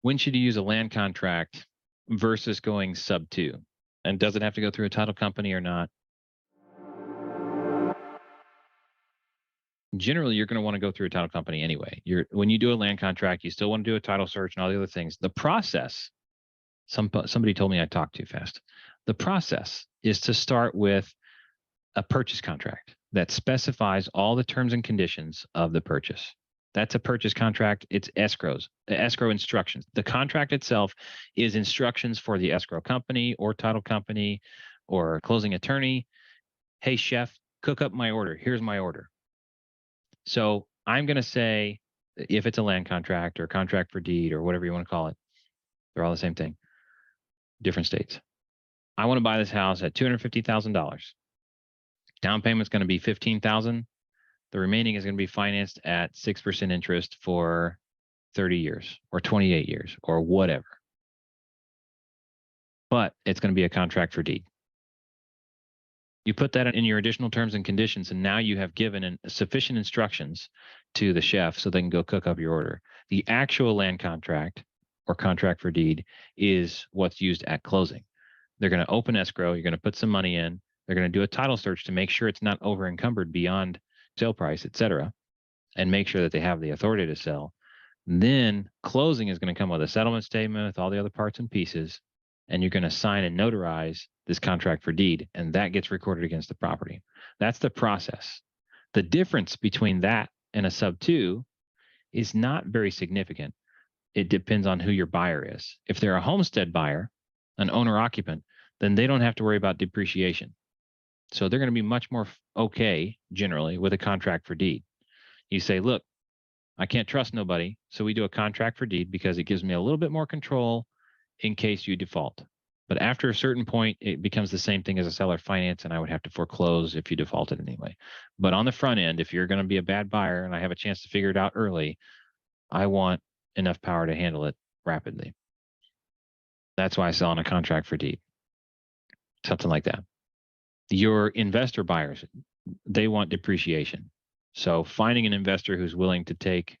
when should you use a land contract versus going sub 2? And does it have to go through a title company or not? Generally, you're going to want to go through a title company anyway. When you do a land contract, you still want to do a title search and all the other things. The process, somebody told me I talked too fast. The process is to start with a purchase contract that specifies all the terms and conditions of the purchase. That's a purchase contract. It's escrows, the escrow instructions. The contract itself is instructions for the escrow company or title company or closing attorney. Hey, chef, cook up my order. Here's my order. So I'm going to say, if it's a land contract or contract for deed or whatever you want to call it, they're all the same thing, different states. I want to buy this house at $250,000. Down payment's going to be $15,000. The remaining is going to be financed at 6% interest for 30 years or 28 years or whatever. But it's going to be a contract for deed. You put that in your additional terms and conditions, and now you have given sufficient instructions to the chef so they can go cook up your order. The actual land contract or contract for deed is what's used at closing. They're going to open escrow. You're going to put some money in. They're going to do a title search to make sure it's not over encumbered beyond sale price, et cetera, and make sure that they have the authority to sell. Then closing is going to come with a settlement statement with all the other parts and pieces, and you're going to sign and notarize this contract for deed, and that gets recorded against the property. That's the process. The difference between that and a sub 2 is not very significant. It depends on who your buyer is. If they're a homestead buyer, an owner occupant, then they don't have to worry about depreciation. So they're going to be much more okay generally with a contract for deed. You say, look, I can't trust nobody, so we do a contract for deed because it gives me a little bit more control in case you default. But after a certain point, it becomes the same thing as a seller finance, and I would have to foreclose if you defaulted anyway. But on the front end, if you're going to be a bad buyer and I have a chance to figure it out early, I want enough power to handle it rapidly. That's why I sell on a contract for deed, something like that. Your investor buyers, they want depreciation. So finding an investor who's willing to take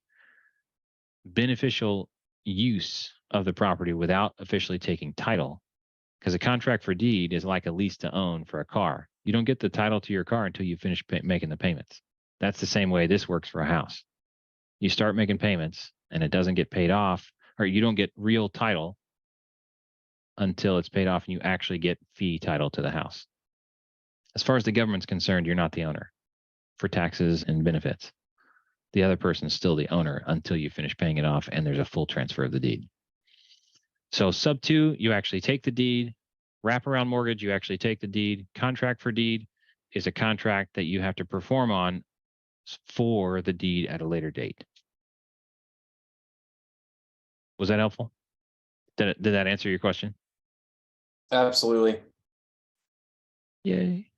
beneficial use of the property without officially taking title, because a contract for deed is like a lease to own for a car. You don't get the title to your car until you finish making the payments. That's the same way this works for a house. You start making payments and it doesn't get paid off, or you don't get real title until it's paid off and you actually get fee title to the house. As far as the government's concerned, you're not the owner for taxes and benefits. The other person is still the owner until you finish paying it off and there's a full transfer of the deed. So sub 2, you actually take the deed. Wraparound mortgage, you actually take the deed. Contract for deed is a contract that you have to perform on for the deed at a later date. Was that helpful? Did that answer your question? Absolutely. Yay.